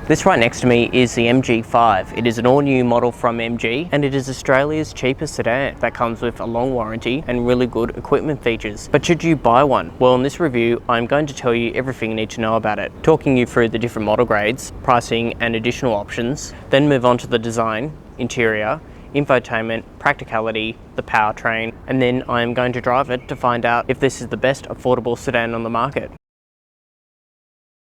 This right next to me is the MG5. It is an all-new model from MG and it is Australia's cheapest sedan that comes with a long warranty and really good equipment features. But should you buy one? Well, in this review, I'm going to tell you everything you need to know about it, talking you through the different model grades, pricing and additional options, then move on to the design, interior, infotainment, practicality, the powertrain, and then I am going to drive it to find out if this is the best affordable sedan on the market.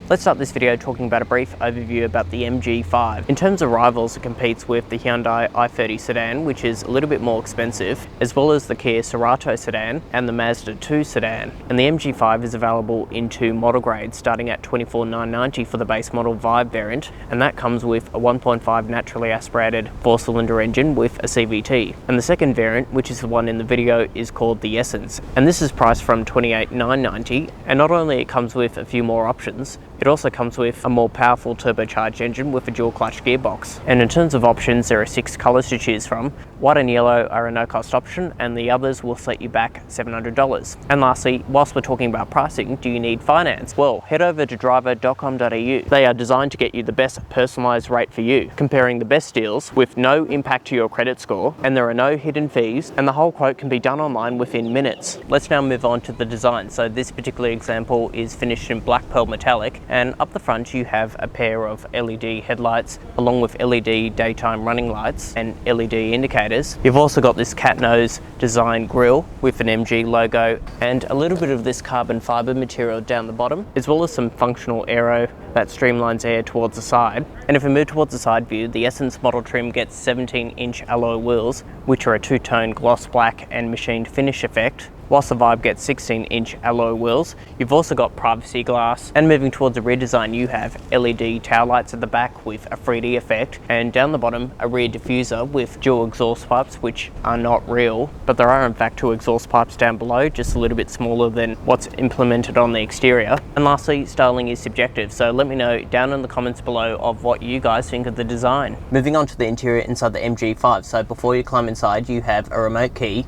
Let's start this video talking about a brief overview about the MG5. In terms of rivals, it competes with the Hyundai i30 sedan, which is a little bit more expensive, as well as the Kia Cerato sedan and the Mazda 2 sedan. And the MG5 is available in two model grades, starting at $24,990 for the base model Vibe variant, and that comes with a 1.5 naturally aspirated 4-cylinder engine with a CVT. And the second variant, which is the one in the video, is called the Essence, and this is priced from $28,990, and not only it comes with a few more options, it also comes with a more powerful turbocharged engine with a dual clutch gearbox. And in terms of options, there are 6 colours to choose from. White and yellow are a no-cost option, and the others will set you back $700. And lastly, whilst we're talking about pricing, do you need finance? Well, head over to driver.com.au. They are designed to get you the best personalised rate for you, comparing the best deals with no impact to your credit score, and there are no hidden fees, and the whole quote can be done online within minutes. Let's now move on to the design. So this particular example is finished in black pearl metallic, and up the front you have a pair of LED headlights along with LED daytime running lights and LED indicators. You've also got this cat nose design grille with an MG logo and a little bit of this carbon fiber material down the bottom, as well as some functional aero that streamlines air towards the side. And if we move towards the side view, the Essence model trim gets 17-inch alloy wheels, which are a two-tone gloss black and machined finish effect, whilst the Vibe gets 16-inch alloy wheels. You've also got privacy glass, and moving towards the rear design you have LED tail lights at the back with a 3D effect, and down the bottom a rear diffuser with dual exhaust pipes, which are not real, but there are in fact 2 exhaust pipes down below, just a little bit smaller than what's implemented on the exterior. And lastly, styling is subjective, so let me know down in the comments below of what you guys think of the design. Moving on to the interior inside the MG5, so before you climb inside you have a remote key,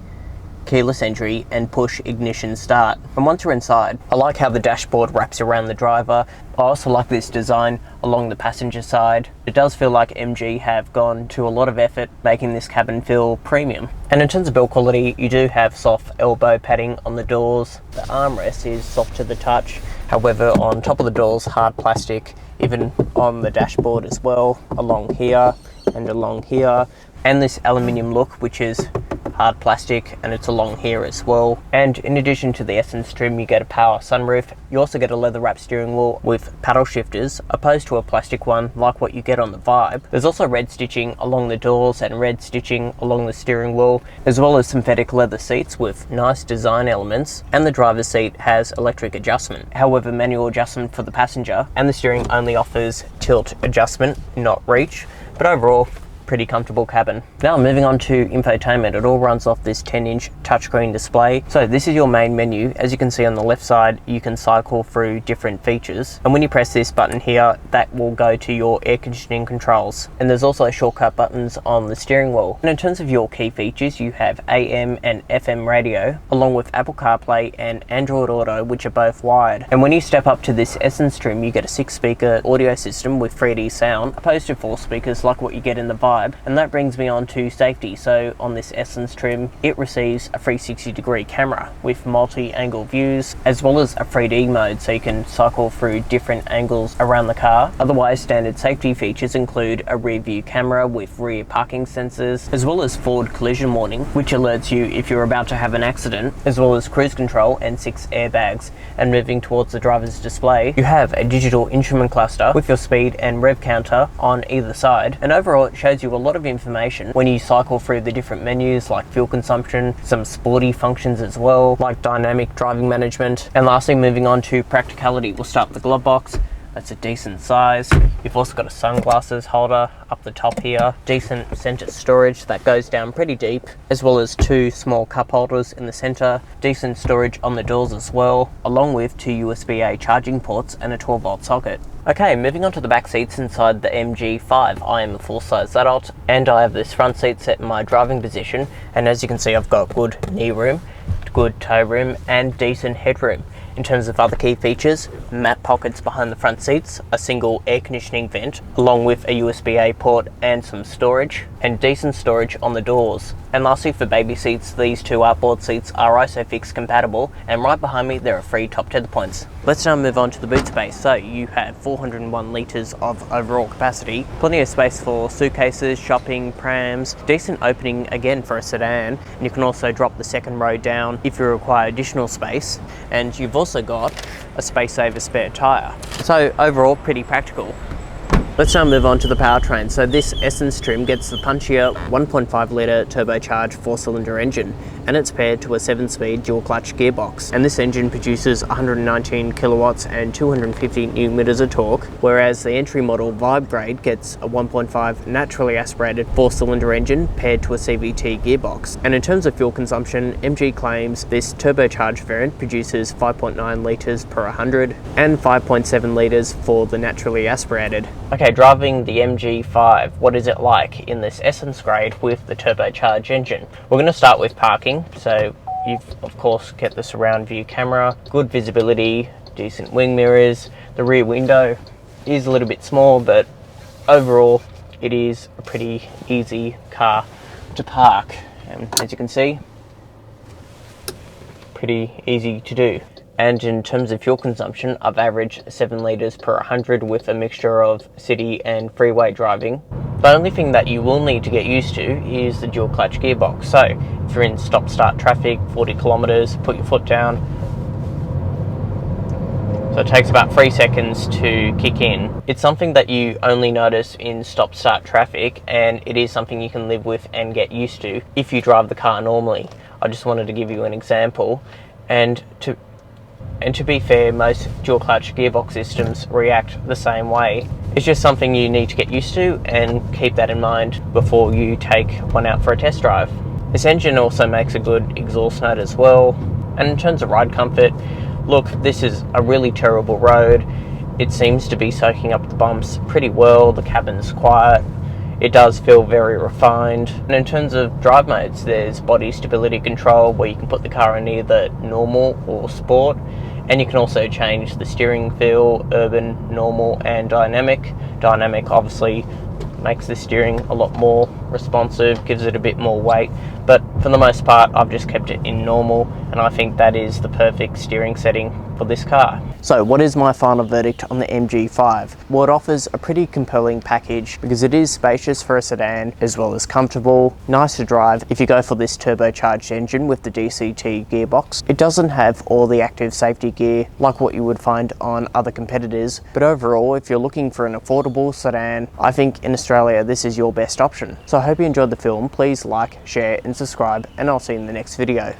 keyless entry and push ignition start. And once you're inside, I like how the dashboard wraps around the driver. I also like this design along the passenger side. It does feel like MG have gone to a lot of effort making this cabin feel premium. And in terms of build quality, you do have soft elbow padding on the doors. The armrest is soft to the touch. However, on top of the doors, hard plastic, even on the dashboard as well, along here and along here. And this aluminium look, which is hard plastic, and it's along here as well. And in addition to the Essence trim, you get a power sunroof. You also get a leather wrapped steering wheel with paddle shifters, opposed to a plastic one like what you get on the Vibe. There's also red stitching along the doors and red stitching along the steering wheel, as well as synthetic leather seats with nice design elements, and the driver's seat has electric adjustment. However, manual adjustment for the passenger, and the steering only offers tilt adjustment, not reach, but overall pretty comfortable cabin. Now moving on to infotainment, it all runs off this 10-inch touchscreen display. So this is your main menu. As you can see on the left side, you can cycle through different features, and when you press this button here, that will go to your air conditioning controls. And there's also shortcut buttons on the steering wheel. And in terms of your key features, you have AM and FM radio, along with Apple CarPlay and Android Auto, which are both wired. And when you step up to this Essence trim, you get a 6-speaker audio system with 3D sound, opposed to 4 speakers like what you get in the Vibe. And that brings me on to safety. So on this Essence trim, it receives a 360-degree camera with multi-angle views, as well as a 3D mode, so you can cycle through different angles around the car. Otherwise, standard safety features include a rear view camera with rear parking sensors, as well as forward collision warning, which alerts you if you're about to have an accident, as well as cruise control and 6 airbags. And moving towards the driver's display, you have a digital instrument cluster with your speed and rev counter on either side, and overall it shows you a lot of information when you cycle through the different menus like fuel consumption, some sporty functions as well like dynamic driving management. And lastly, moving on to practicality, we'll start with the glove box. That's a decent size. You've also got a sunglasses holder up the top here, decent center storage that goes down pretty deep, as well as 2 small cup holders in the center, decent storage on the doors as well, along with 2 USB-A charging ports and a 12-volt socket. Okay, moving on to the back seats inside the MG5. I am a full-size adult and I have this front seat set in my driving position, and as you can see I've got good knee room, good toe room and decent headroom. In terms of other key features, matte pockets behind the front seats, a single air conditioning vent, along with a USB-A port and some storage, and decent storage on the doors. And lastly, for baby seats, these two outboard seats are ISOFIX compatible, and right behind me there are 3 top tether points. Let's now move on to the boot space. So you have 401 litres of overall capacity, plenty of space for suitcases, shopping, prams, decent opening again for a sedan, and you can also drop the second row down if you require additional space, and you've also got a space saver spare tyre. So overall pretty practical. Let's now move on to the powertrain. So this Essence trim gets the punchier 1.5 litre turbocharged 4-cylinder engine, and it's paired to a 7-speed dual clutch gearbox. And this engine produces 119 kilowatts and 250 newton meters of torque, whereas the entry model Vibe grade gets a 1.5 naturally aspirated 4-cylinder engine paired to a CVT gearbox. And in terms of fuel consumption, MG claims this turbocharged variant produces 5.9 litres per 100 and 5.7 litres for the naturally aspirated. Okay, driving the MG5, what is it like in this Essence grade with the turbocharged engine? We're going to start with parking. So you've of course get the surround view camera, good visibility, decent wing mirrors. The rear window is a little bit small, but overall it is a pretty easy car to park. And as you can see, pretty easy to do. And in terms of fuel consumption, I've averaged 7 litres per 100 with a mixture of city and freeway driving. The only thing that you will need to get used to is the dual clutch gearbox. So if you're in stop-start traffic, 40 kilometres, put your foot down. So it takes about 3 seconds to kick in. It's something that you only notice in stop-start traffic, and it is something you can live with and get used to if you drive the car normally. I just wanted to give you an example. And to be fair, most dual clutch gearbox systems react the same way. It's just something you need to get used to and keep that in mind before you take one out for a test drive. This engine also makes a good exhaust note as well. And in terms of ride comfort, look, this is a really terrible road. It seems to be soaking up the bumps pretty well. The cabin's quiet. It does feel very refined. And in terms of drive modes, there's body stability control where you can put the car in either normal or sport. And you can also change the steering feel, urban, normal, and dynamic. Dynamic obviously makes the steering a lot more responsive, gives it a bit more weight, but for the most part I've just kept it in normal, and I think that is the perfect steering setting for this car. So what is my final verdict on the MG5? Well, it offers a pretty compelling package because it is spacious for a sedan as well as comfortable, nice to drive if you go for this turbocharged engine with the DCT gearbox. It doesn't have all the active safety gear like what you would find on other competitors, but overall if you're looking for an affordable sedan, I think in Australia this is your best option. So I hope you enjoyed the film. Please like, share and subscribe, and I'll see you in the next video.